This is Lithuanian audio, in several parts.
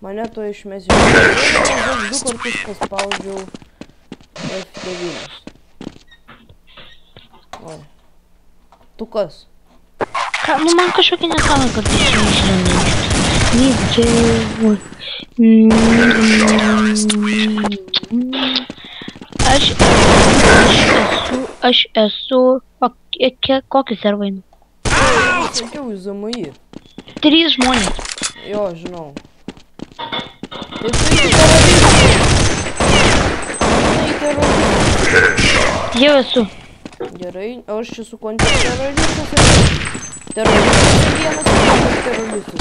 Mane to išmesiu. Aš 2 kartus paspaudžiau F9. Oi. Tu kas? Nu man kažkokia nesąmonė kartais išlenda. Aš esu... Kokį servą einu? Sakiau, į ZMI. 3 žmonės. Jo, žinau. Tai tu į teroristą. Jau esu. Gerai, o aš čia su kontrterroristas ir... Teroristas ir vienas terroristas.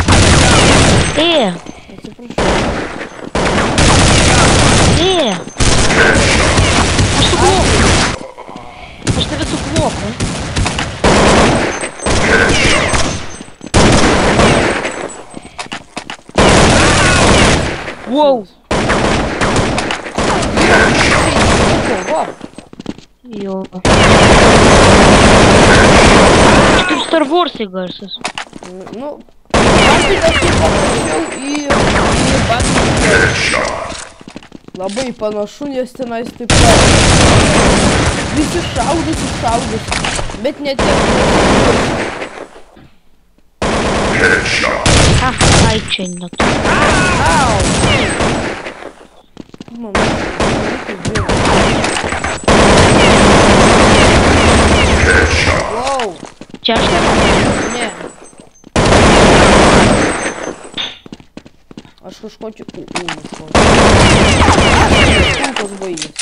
Atsiprašau. Aš suklopu. Aš tave suklopu. Wow. Jo. Kaip Star Wars'ai garsas. Nu, aš tai panašiau į Battlefield. Labai panašu, nes tenais taip pat. Visi šaudus. Bet ne tiek. Ai, čia ne tu. Au! Mano, tai buvo. Wow! Čia aš tave? Ne. Aš kažkokį iškoti. Aš baigęs.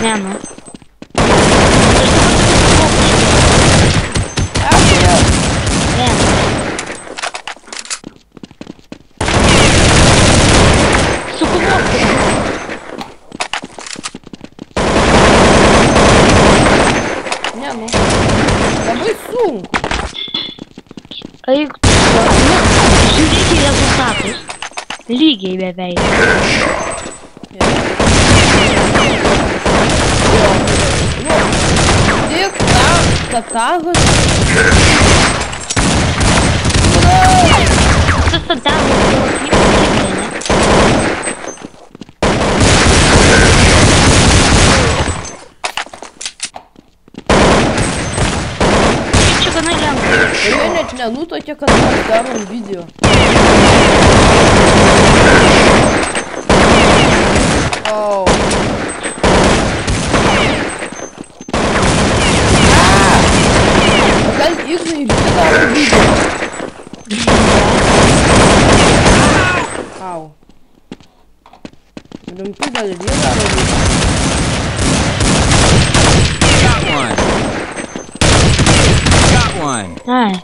Ne, nu. Ne, nu. Labai sunku. Eik, žiūrėk į rezultatus. Lygiai beveik. Tik tagas. Tas tagas buvo ne? Čia gana lengva. Jie net nenutokė, kad mes darom video. Au. Gal Ignai ir jie daro video. Au. Rimtai gal ir jie daro video. Ai.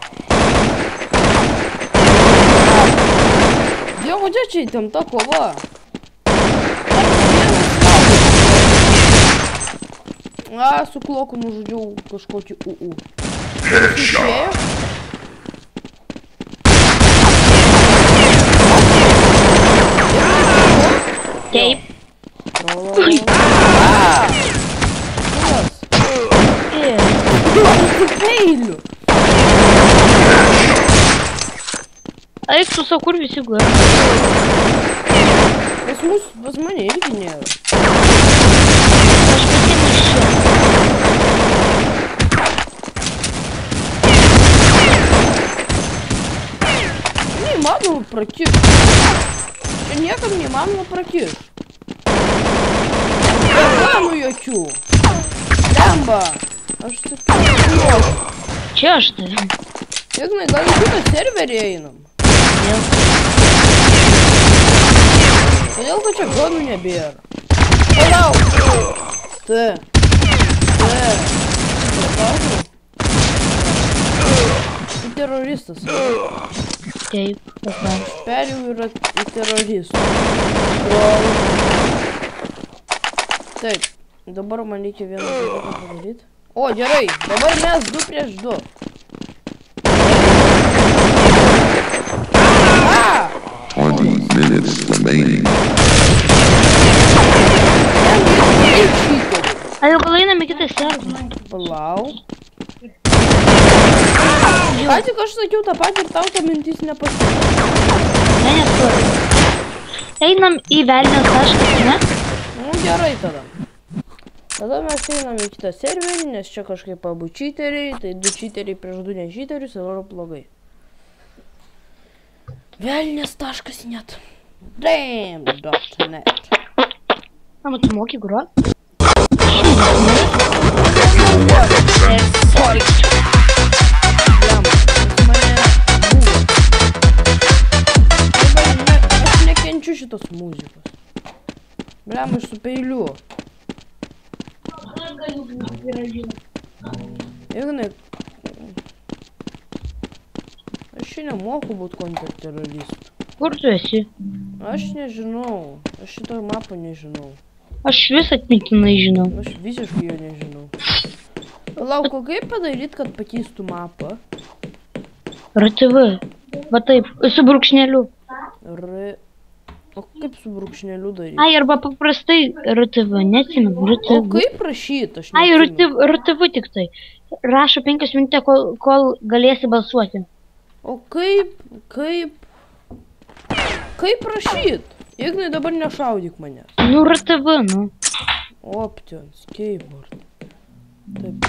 Dievo, čia įtempta kova. Su kloku nužudžiau kažkokį UU. Jis išėjo? Taip. Su peiliu. Eik tu sau, kur visi gara. Pas mane irgi nėra. Aš pasiėmiau iš čia. Neįmanoma prakišti. Čia niekam neįmanoma prakišti. Reklamų jokių. Lemba. Aš sakiau. Čia aš tai. Ignai, gal į kitą serverį einam? Kodėl, kad čia ganų nebėra? Palauk! Tu teroristas. Taip, Aš perėjau ir į teroristų. Taip, dabar man reikia vieną dalyką padaryti. O, gerai, dabar mes 2 prieš 2. Ah! 20 minutes remaining. Ar jau gal einame kitą serverį? Palauk. Ką tik aš sakiau tą patį ir tau ta mintis nepasakė. Ne, neturi. Einam į velnės taškas, ne? Nu gerai tada. Tada mes einam į kitą serverį, nes čia kažkaip abu cheateriai, tai 2 cheateriai prieš 2 ne cheaterius ir yra blogai. Velnės.net. Damn.net. Mama, tu moki grot? Aš nekenčiu šitos muzikos. Bliam, aš su peiliu. Ignai, aš čia nemoku būt kontrteroristu. Kur tu esi? Aš nežinau, aš šito mapo nežinau. Aš vis atmintinai žinau. Aš visiškai jo nežinau. Lauk, o kaip padaryt, kad pakeistų mapą? RTV. Va taip, su brūkšneliu. O kaip su brūkšneliu daryti? Ai, arba paprastai RTV, neatsimenu. O RTV. kaip rašyt? Aš Ai, neatsimenu. RTV tik tai. Rašo 5 minutės, kol galėsi balsuoti. O kaip rašyt? Ignai, dabar nešaudyk manęs. Nu, RTV, nu. Options, keyboard. Taip,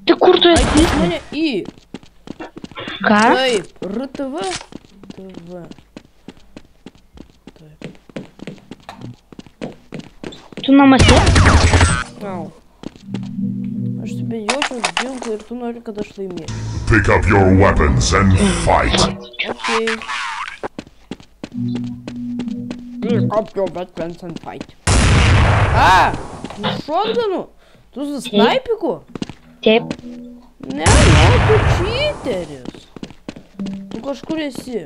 Tai kur tu esi? ateis mane į. Ką? Taip, RTV. TV. Taip. Tu namuose? Au. Aš subijočiau džiaugiu ir tu nori, kad aš laimėčiau. Pick up your weapons and fight. Okay. Pick up your weapons and fight. Nu šotganu? Tu su snaipiku? Taip. Ne, tu cheateris. Tu kažkur esi.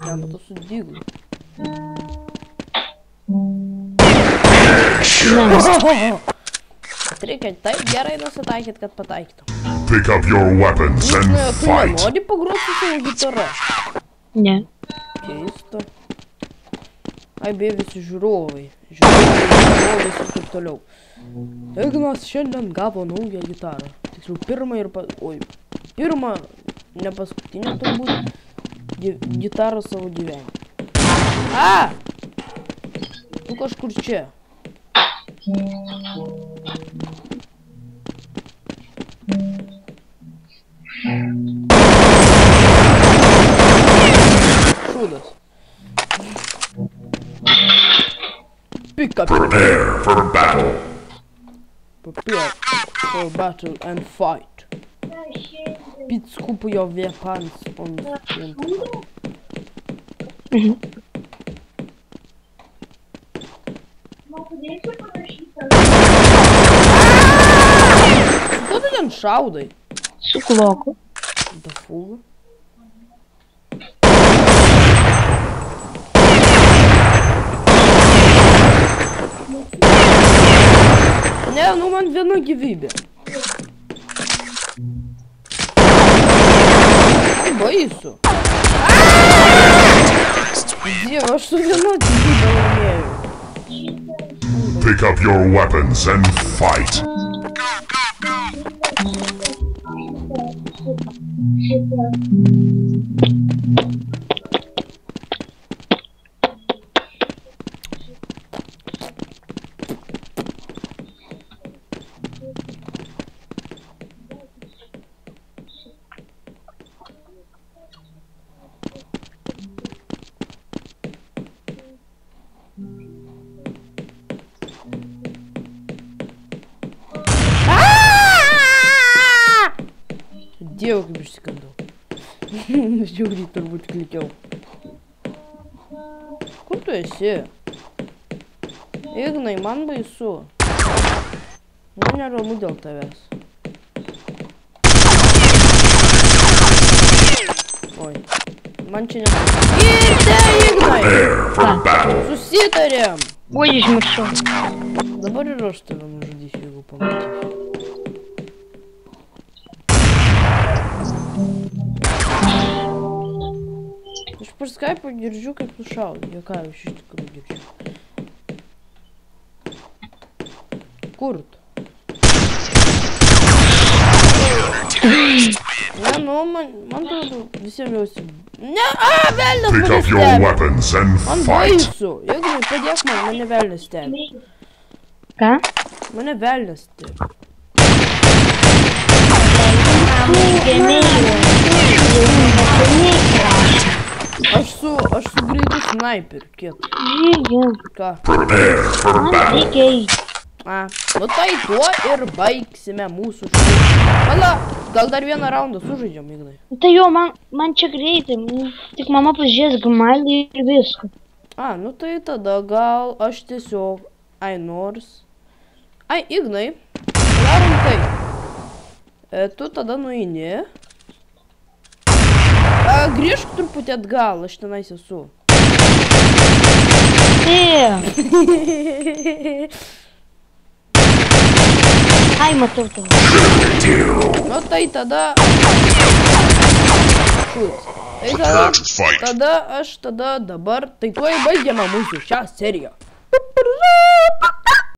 Jam, tu sudygu. Reikia taip gerai nusitaikyt, kad pataikytum. Pick up your weapons and Tu fight. nenori pagroti su savo gitara? Ne. Keista. Ai, beje, visi žiūrovai. Žiūrovai ir taip toliau. Ignas šiandien gavo naują gitarą. Tiksliau, pirmą ir pirmą, ne paskutinę turbūt, gitarą savo gyvenime. Tu kažkur čia. Šūdas. Pick up. Prepare for battle. Prepare for battle and fight. Pick up your weapons on Ko tu ten šaudai? Su kloku. Da fuga. Ne, nu man viena gyvybė. Baisu. Dieve, aš su viena gyvybė laimėjau. Pick up your weapons and fight. Dieve, kaip išsikandau. Žiauriai turbūt klikiau. Kur tu tu esi? Ignai, man baisu. Man neramu dėl tavęs. Oi. Man čia nebaisu. Girte, Ignai! Prepare for battle. Susitarėm. Oi, išmiršau. Dabar ir aš tave nužudysiu, jeigu pamatysiu. Aš per Skype'ą girdžiu, kaip tu šaudai. Ką, aš iš tikrųjų girdžiu. Kur tu? Ne, nu, man atrodo, visiems jausi. Ne, velnias Pick mane up your stebi. weapons and Man fight. baisu. Jeigu padėk man, mane velnias stebi. Ką? Mane velnias stebi. Aš su greitu snaiperiu, kiek. Ką? Prepare for battle. Reikia. Nu tai tuo ir baigsime mūsų šūdį. Pala, gal dar vieną raundą sužaidžiam, Ignai. Tai jo, man čia greitai. Tik mama pažiūrės gamalį ir viską. Nu tai tada gal aš tiesiog... Ignai, darom tai. Tu tada nueini. Grįžk truputį atgal, aš tenais esu. Ai, matau tau. Nu tai tada... Šūdis. Tai tada dabar... Tai tuoj baigiama mūsų šią seriją.